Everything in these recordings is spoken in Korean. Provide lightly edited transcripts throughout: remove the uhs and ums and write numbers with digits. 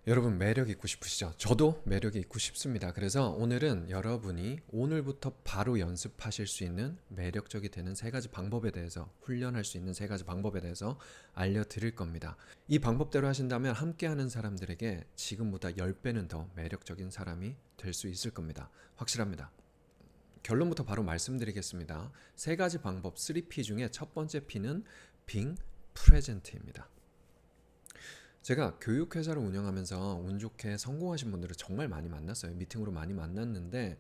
여러분 매력 있고 싶으시죠? 저도 매력이 있고 싶습니다. 그래서 오늘은 여러분이 오늘부터 바로 연습하실 수 있는 매력적이 되는 세 가지 방법에 대해서 훈련할 수 있는 세 가지 방법에 대해서 알려드릴 겁니다. 이 방법대로 하신다면 함께하는 사람들에게 지금보다 10배는 더 매력적인 사람이 될 수 있을 겁니다. 확실합니다. 결론부터 바로 말씀드리겠습니다. 세 가지 방법 3P 중에 첫 번째 P는 being present입니다. 제가 교육회사를 운영하면서 운 좋게 성공하신 분들을 정말 많이 만났어요. 미팅으로 많이 만났는데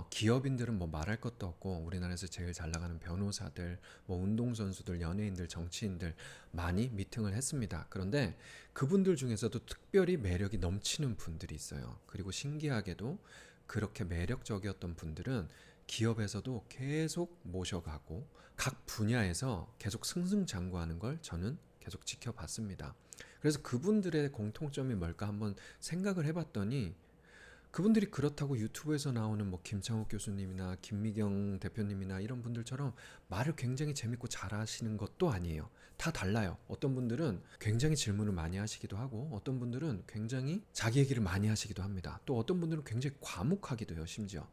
기업인들은 뭐 말할 것도 없고 우리나라에서 제일 잘 나가는 변호사들, 뭐 운동선수들, 연예인들, 정치인들 많이 미팅을 했습니다. 그런데 그분들 중에서도 특별히 매력이 넘치는 분들이 있어요. 그리고 신기하게도 그렇게 매력적이었던 분들은 기업에서도 계속 모셔가고 각 분야에서 계속 승승장구하는 걸 저는 계속 지켜봤습니다. 그래서 그분들의 공통점이 뭘까 한번 생각을 해봤더니 그분들이 그렇다고 유튜브에서 나오는 뭐 김창욱 교수님이나 김미경 대표님이나 이런 분들처럼 말을 굉장히 재밌고 잘하시는 것도 아니에요. 다 달라요. 어떤 분들은 굉장히 질문을 많이 하시기도 하고 어떤 분들은 굉장히 자기 얘기를 많이 하시기도 합니다. 또 어떤 분들은 굉장히 과묵하기도 해요, 심지어.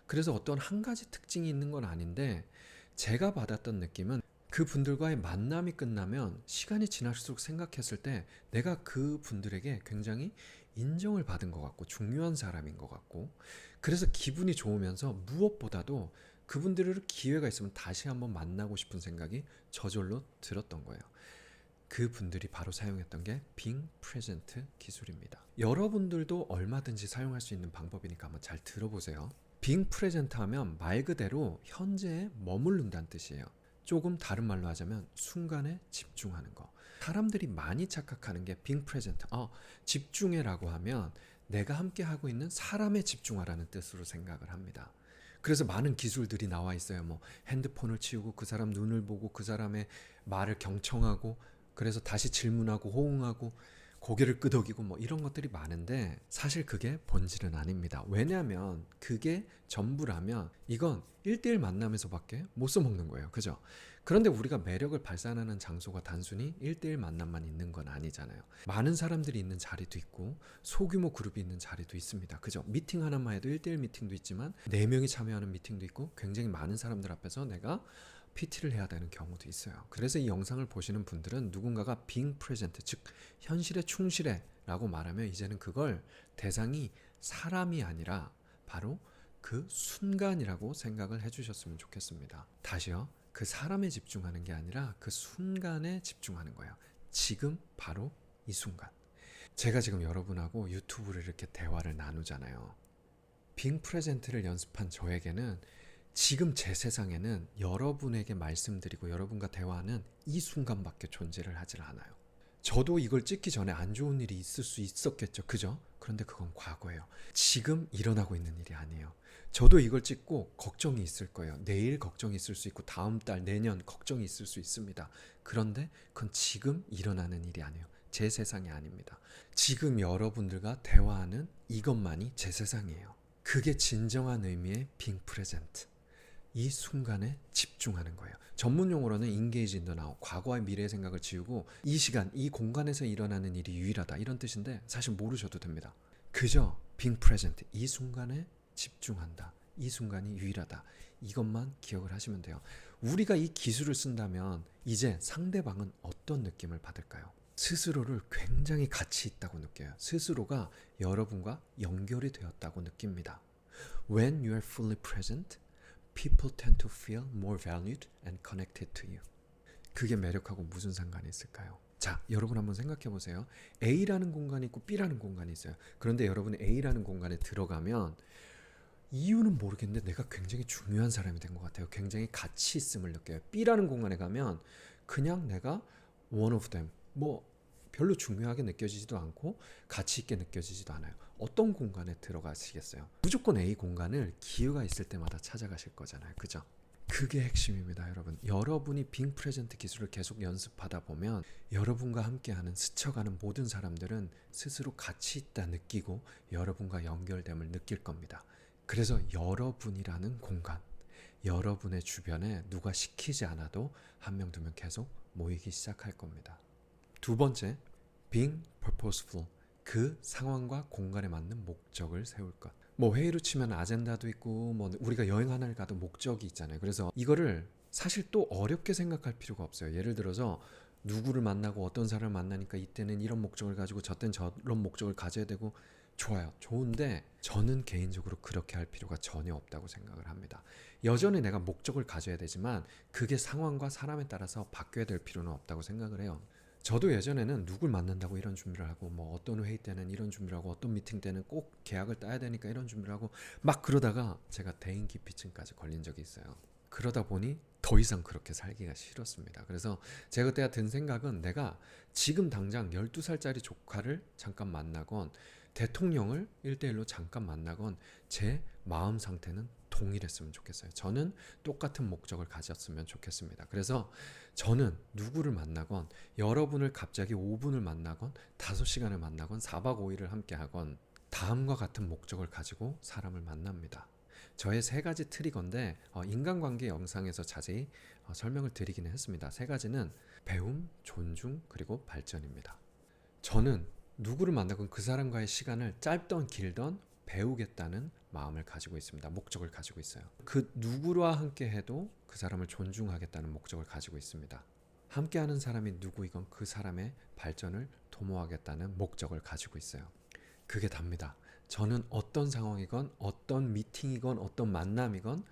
그래서 어떤 한 가지 특징이 있는 건 아닌데 제가 받았던 느낌은 그 분들과의 만남이 끝나면 시간이 지날수록 생각했을 때 내가 그 분들에게 굉장히 인정을 받은 것 같고 중요한 사람인 것 같고 그래서 기분이 좋으면서 무엇보다도 그분들을 기회가 있으면 다시 한번 만나고 싶은 생각이 저절로 들었던 거예요. 그 분들이 바로 사용했던 게 being present 기술입니다. 여러분들도 얼마든지 사용할 수 있는 방법이니까 한번 잘 들어보세요. being present 하면 말 그대로 현재에 머무른다는 뜻이에요. 조금 다른 말로 하자면 순간에 집중하는 거. 사람들이 많이 착각하는 게 being present. 집중해라고 하면 내가 함께 하고 있는 사람에 집중하라는 뜻으로 생각을 합니다. 그래서 많은 기술들이 나와 있어요. 뭐 핸드폰을 치우고 그 사람 눈을 보고 그 사람의 말을 경청하고 그래서 다시 질문하고 호응하고 고개를 끄덕이고 뭐 이런 것들이 많은데 사실 그게 본질은 아닙니다. 왜냐하면 그게 전부라면 이건 1대1 만남에서밖에 못 써먹는 거예요. 그죠? 그런데 우리가 매력을 발산하는 장소가 단순히 1대1 만남만 있는 건 아니잖아요. 많은 사람들이 있는 자리도 있고 소규모 그룹이 있는 자리도 있습니다. 그죠? 미팅 하나만 해도 1대1 미팅도 있지만 4명이 참여하는 미팅도 있고 굉장히 많은 사람들 앞에서 내가 PT를 해야 되는 경우도 있어요. 그래서 이 영상을 보시는 분들은 누군가가 being present, 즉 현실에 충실해 라고 말하면 이제는 그걸 대상이 사람이 아니라 바로 그 순간이라고 생각을 해주셨으면 좋겠습니다. 다시요. 그 사람에 집중하는 게 아니라 그 순간에 집중하는 거예요. 지금 바로 이 순간. 제가 지금 여러분하고 유튜브를 이렇게 대화를 나누잖아요. being present를 연습한 저에게는 지금 제 세상에는 여러분에게 말씀드리고 여러분과 대화하는 이 순간밖에 존재를 하질 않아요. 저도 이걸 찍기 전에 안 좋은 일이 있을 수 있었겠죠. 그죠? 그런데 그건 과거예요. 지금 일어나고 있는 일이 아니에요. 저도 이걸 찍고 걱정이 있을 거예요. 내일 걱정이 있을 수 있고 다음 달, 내년 걱정이 있을 수 있습니다. 그런데 그건 지금 일어나는 일이 아니에요. 제 세상이 아닙니다. 지금 여러분들과 대화하는 이것만이 제 세상이에요. 그게 진정한 의미의 being present. 이 순간에 집중하는 거예요. 전문 용어로는 engage in the now, 과거와 미래의 생각을 지우고 이 시간, 이 공간에서 일어나는 일이 유일하다 이런 뜻인데 사실 모르셔도 됩니다. 그저 being present, 이 순간에 집중한다. 이 순간이 유일하다. 이것만 기억을 하시면 돼요. 우리가 이 기술을 쓴다면 이제 상대방은 어떤 느낌을 받을까요? 스스로를 굉장히 가치 있다고 느껴요. 스스로가 여러분과 연결이 되었다고 느낍니다. When you are fully present, people tend to feel more valued and connected to you. 그게 매력하고 무슨 상관이 있을까요? 자, 여러분 한번 생각해 보세요. A라는 공간이 있고 B라는 공간이 있어요. 그런데 여러분이 A라는 공간에 들어가면 이유는 모르겠는데 내가 굉장히 중요한 사람이 된 것 같아요. 굉장히 가치 있음을 느껴요. B라는 공간에 가면 그냥 내가 one of them, 뭐 별로 중요하게 느껴지지도 않고 가치 있게 느껴지지도 않아요. 어떤 공간에 들어가시겠어요? 무조건 A 공간을 기회가 있을 때마다 찾아가실 거잖아요. 그죠? 그게 핵심입니다, 여러분. 여러분이 being present 기술을 계속 연습하다 보면 여러분과 함께하는 스쳐가는 모든 사람들은 스스로 가치 있다 느끼고 여러분과 연결됨을 느낄 겁니다. 그래서 여러분이라는 공간, 여러분의 주변에 누가 시키지 않아도 한 명, 두 명 계속 모이기 시작할 겁니다. 두 번째, being purposeful. 그 상황과 공간에 맞는 목적을 세울 것. 뭐 회의로 치면 아젠다도 있고 뭐 우리가 여행 하나를 가도 목적이 있잖아요. 그래서 이거를 사실 또 어렵게 생각할 필요가 없어요. 예를 들어서 누구를 만나고 어떤 사람을 만나니까 이때는 이런 목적을 가지고 저때는 저런 목적을 가져야 되고 좋아요. 좋은데 저는 개인적으로 그렇게 할 필요가 전혀 없다고 생각을 합니다. 여전히 내가 목적을 가져야 되지만 그게 상황과 사람에 따라서 바뀌어야 될 필요는 없다고 생각을 해요. 저도 예전에는 누굴 만난다고 이런 준비를 하고 뭐 어떤 회의 때는 이런 준비를 하고 어떤 미팅 때는 꼭 계약을 따야 되니까 이런 준비를 하고 막 그러다가 제가 대인기피증까지 걸린 적이 있어요. 그러다 보니 더 이상 그렇게 살기가 싫었습니다. 그래서 제가 그때 든 생각은 내가 지금 당장 12살짜리 조카를 잠깐 만나건 대통령을 1대1로 잠깐 만나건 제 마음 상태는 동일했으면 좋겠어요. 저는 똑같은 목적을 가졌으면 좋겠습니다. 그래서 저는 누구를 만나건 여러분을 갑자기 5분을 만나건 5시간을 만나건 4박 5일을 함께 하건 다음과 같은 목적을 가지고 사람을 만납니다. 저의 세 가지 트리거인데 인간관계 영상에서 자세히 설명을 드리기는 했습니다. 세 가지는 배움, 존중, 그리고 발전입니다. 저는 누구를 만나건 그 사람과의 시간을 짧던 길던 배우겠다는 마음을 가지고 있습니다. 목적을 가지고 있어요. 그 누구와 함께 해도 그 사람을 존중하겠다는 목적을 가지고 있습니다. 함께하는 사람이 누구이건 그 사람의 발전을 도모하겠다는 목적을 가지고 있어요. 그게 답니다. 저는 어떤 상황이건 어떤 미팅이건 어떤 만남이건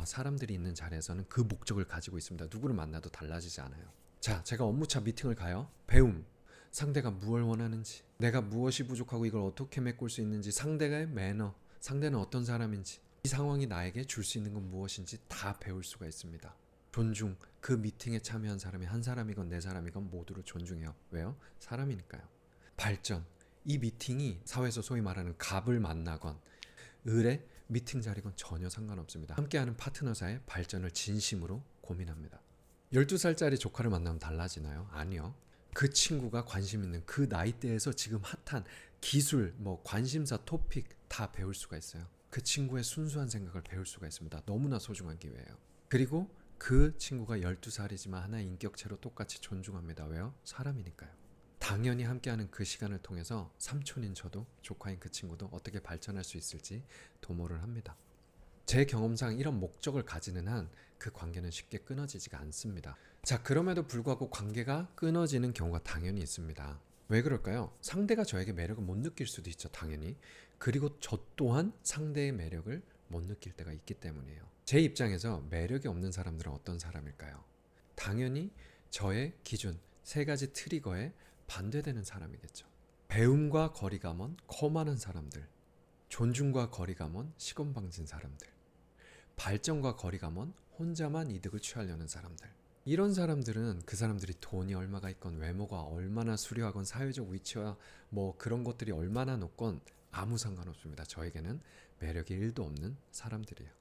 사람들이 있는 자리에서는 그 목적을 가지고 있습니다. 누구를 만나도 달라지지 않아요. 자, 제가 업무차 미팅을 가요. 배움. 상대가 무엇을 원하는지, 내가 무엇이 부족하고 이걸 어떻게 메꿀 수 있는지, 상대의 매너, 상대는 어떤 사람인지, 이 상황이 나에게 줄 수 있는 건 무엇인지 다 배울 수가 있습니다. 존중, 그 미팅에 참여한 사람이 한 사람이건 네 사람이건 모두를 존중해요. 왜요? 사람이니까요. 발전, 이 미팅이 사회에서 소위 말하는 갑을 만나건 을의 미팅 자리건 전혀 상관없습니다. 함께하는 파트너사의 발전을 진심으로 고민합니다. 12살짜리 조카를 만나면 달라지나요? 아니요. 그 친구가 관심 있는 그 나이대에서 지금 핫한 기술, 관심사, 토픽 다 배울 수가 있어요. 그 친구의 순수한 생각을 배울 수가 있습니다. 너무나 소중한 기회예요. 그리고 그 친구가 12살이지만 하나의 인격체로 똑같이 존중합니다. 왜요? 사람이니까요. 당연히 함께하는 그 시간을 통해서 삼촌인 저도 조카인 그 친구도 어떻게 발전할 수 있을지 도모를 합니다. 제 경험상 이런 목적을 가지는 한 그 관계는 쉽게 끊어지지가 않습니다. 자, 그럼에도 불구하고 관계가 끊어지는 경우가 당연히 있습니다. 왜 그럴까요? 상대가 저에게 매력을 못 느낄 수도 있죠, 당연히. 그리고 저 또한 상대의 매력을 못 느낄 때가 있기 때문이에요. 제 입장에서 매력이 없는 사람들은 어떤 사람일까요? 당연히 저의 기준, 세 가지 트리거에 반대되는 사람이겠죠. 배움과 거리가 먼 거만한 사람들, 존중과 거리가 먼 시건방진 사람들, 발전과 거리가 먼 혼자만 이득을 취하려는 사람들. 이런 사람들은 그 사람들이 돈이 얼마가 있건 외모가 얼마나 수려하건 사회적 위치와 그런 것들이 얼마나 높건 아무 상관없습니다. 저에게는 매력이 1도 없는 사람들이에요.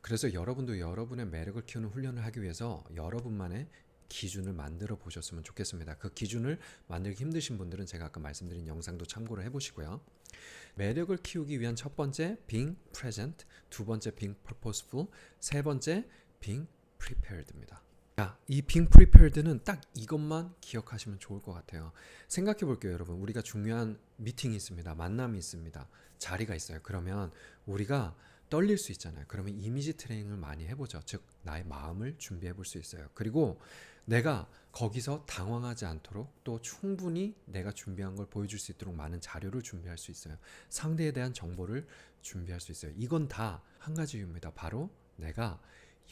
그래서 여러분도 여러분의 매력을 키우는 훈련을 하기 위해서 여러분만의 기준을 만들어 보셨으면 좋겠습니다. 그 기준을 만들기 힘드신 분들은 제가 아까 말씀드린 영상도 참고를 해보시고요. 매력을 키우기 위한 첫 번째 being present, 두 번째 being purposeful, 세 번째 being prepared입니다. 자, 이 being prepared는 딱 이것만 기억하시면 좋을 것 같아요. 생각해 볼게요, 여러분. 우리가 중요한 미팅이 있습니다. 만남이 있습니다. 자리가 있어요. 그러면 우리가 떨릴 수 있잖아요. 그러면 이미지 트레이닝을 많이 해보죠. 즉 나의 마음을 준비해 볼 수 있어요. 그리고 내가 거기서 당황하지 않도록 또 충분히 내가 준비한 걸 보여줄 수 있도록 많은 자료를 준비할 수 있어요. 상대에 대한 정보를 준비할 수 있어요. 이건 다 한 가지 이유입니다. 바로 내가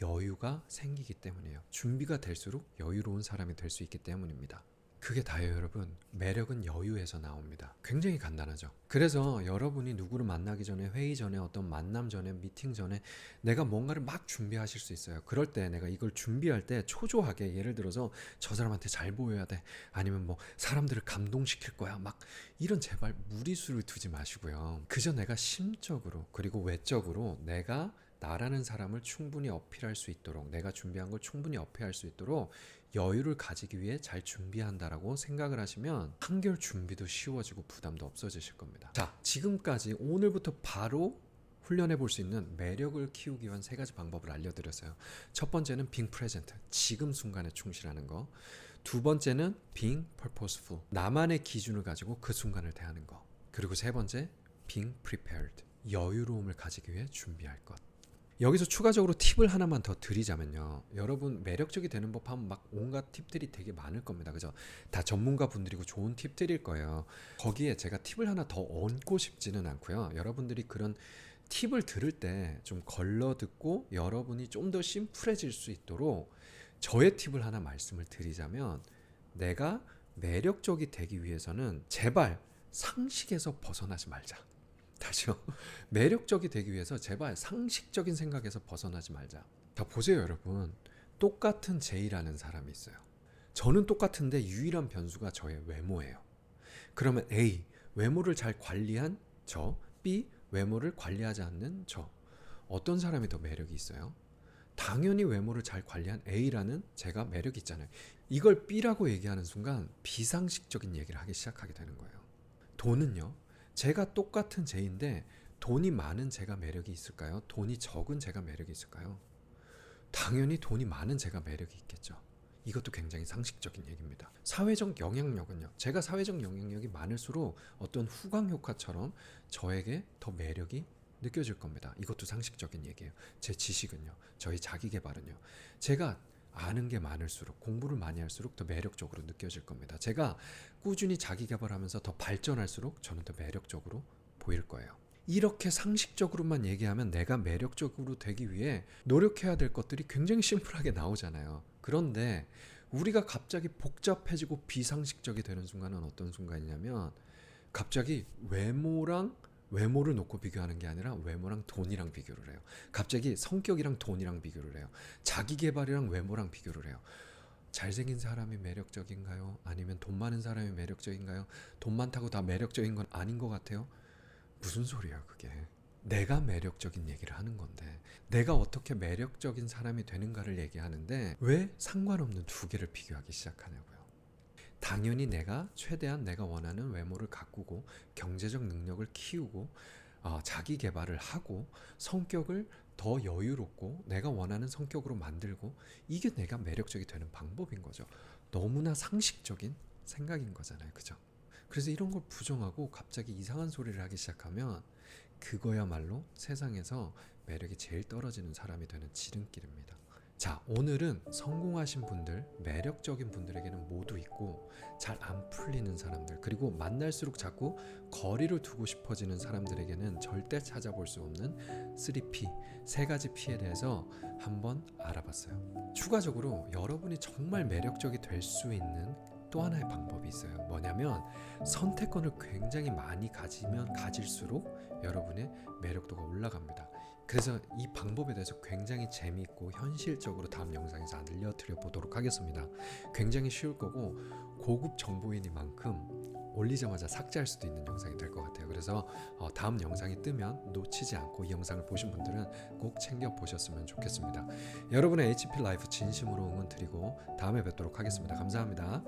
여유가 생기기 때문이에요. 준비가 될수록 여유로운 사람이 될 수 있기 때문입니다. 그게 다예요, 여러분. 매력은 여유에서 나옵니다. 굉장히 간단하죠. 그래서 여러분이 누구를 만나기 전에, 회의 전에, 어떤 만남 전에, 미팅 전에 내가 뭔가를 막 준비하실 수 있어요. 그럴 때 내가 이걸 준비할 때 초조하게, 예를 들어서 저 사람한테 잘 보여야 돼, 아니면 사람들을 감동시킬 거야, 막 이런 제발 무리수를 두지 마시고요. 그저 내가 심적으로 그리고 외적으로 내가 나라는 사람을 충분히 어필할 수 있도록, 내가 준비한 걸 충분히 어필할 수 있도록 여유를 가지기 위해 잘 준비한다라고 생각을 하시면 한결 준비도 쉬워지고 부담도 없어지실 겁니다. 자, 지금까지 오늘부터 바로 훈련해 볼 수 있는 매력을 키우기 위한 세 가지 방법을 알려드렸어요. 첫 번째는 being present, 지금 순간에 충실하는 거. 두 번째는 being purposeful, 나만의 기준을 가지고 그 순간을 대하는 거. 그리고 세 번째, being prepared. 여유로움을 가지기 위해 준비할 것. 여기서 추가적으로 팁을 하나만 더 드리자면요. 여러분 매력적이 되는 법 하면 막 온갖 팁들이 되게 많을 겁니다. 그죠? 다 전문가 분들이고 좋은 팁들일 거예요. 거기에 제가 팁을 하나 더 얹고 싶지는 않고요. 여러분들이 그런 팁을 들을 때 좀 걸러 듣고 여러분이 좀 더 심플해질 수 있도록 저의 팁을 하나 말씀을 드리자면, 내가 매력적이 되기 위해서는 제발 상식에서 벗어나지 말자. 다시요. 매력적이 되기 위해서 제발 상식적인 생각에서 벗어나지 말자. 자, 보세요, 여러분. 똑같은 J라는 사람이 있어요. 저는 똑같은데 유일한 변수가 저의 외모예요. 그러면 A, 외모를 잘 관리한 저, B, 외모를 관리하지 않는 저. 어떤 사람이 더 매력이 있어요? 당연히 외모를 잘 관리한 A라는 제가 매력이 있잖아요. 이걸 B라고 얘기하는 순간 비상식적인 얘기를 하기 시작하게 되는 거예요. 돈은요? 제가 똑같은 J인데 돈이 많은 제가 매력이 있을까요? 돈이 적은 제가 매력이 있을까요? 당연히 돈이 많은 제가 매력이 있겠죠. 이것도 굉장히 상식적인 얘기입니다. 사회적 영향력은요. 제가 사회적 영향력이 많을수록 어떤 후광 효과처럼 저에게 더 매력이 느껴질 겁니다. 이것도 상식적인 얘기예요. 제 지식은요. 저희 자기 개발은요. 제가 아는 게 많을수록, 공부를 많이 할수록 더 매력적으로 느껴질 겁니다. 제가 꾸준히 자기 개발하면서 더 발전할수록 저는 더 매력적으로 보일 거예요. 이렇게 상식적으로만 얘기하면 내가 매력적으로 되기 위해 노력해야 될 것들이 굉장히 심플하게 나오잖아요. 그런데 우리가 갑자기 복잡해지고 비상식적이 되는 순간은 어떤 순간이냐면, 갑자기 외모를 놓고 비교하는 게 아니라 외모랑 돈이랑 비교를 해요. 갑자기 성격이랑 돈이랑 비교를 해요. 자기 개발이랑 외모랑 비교를 해요. 잘생긴 사람이 매력적인가요? 아니면 돈 많은 사람이 매력적인가요? 돈 많다고 다 매력적인 건 아닌 것 같아요. 무슨 소리야 그게. 내가 매력적인 얘기를 하는 건데, 내가 어떻게 매력적인 사람이 되는가를 얘기하는데 왜 상관없는 두 개를 비교하기 시작하냐고요. 당연히 내가 최대한 내가 원하는 외모를 가꾸고 경제적 능력을 키우고 자기 개발을 하고 성격을 더 여유롭고 내가 원하는 성격으로 만들고, 이게 내가 매력적이 되는 방법인 거죠. 너무나 상식적인 생각인 거잖아요. 그죠? 그래서 이런 걸 부정하고 갑자기 이상한 소리를 하기 시작하면 그거야말로 세상에서 매력이 제일 떨어지는 사람이 되는 지름길입니다. 자, 오늘은 성공하신 분들, 매력적인 분들에게는 모두 있고 잘 안 풀리는 사람들, 그리고 만날수록 자꾸 거리를 두고 싶어지는 사람들에게는 절대 찾아볼 수 없는 3P, 세 가지 P에 대해서 한번 알아봤어요. 추가적으로 여러분이 정말 매력적이 될 수 있는 또 하나의 방법이 있어요. 뭐냐면 선택권을 굉장히 많이 가지면 가질수록 여러분의 매력도가 올라갑니다. 그래서 이 방법에 대해서 굉장히 재미있고 현실적으로 다음 영상에서 알려드려 보도록 하겠습니다. 굉장히 쉬울 거고 고급 정보이니만큼 올리자마자 삭제할 수도 있는 영상이 될 것 같아요. 그래서 다음 영상이 뜨면 놓치지 않고 이 영상을 보신 분들은 꼭 챙겨 보셨으면 좋겠습니다. 여러분의 HP 라이프 진심으로 응원 드리고 다음에 뵙도록 하겠습니다. 감사합니다.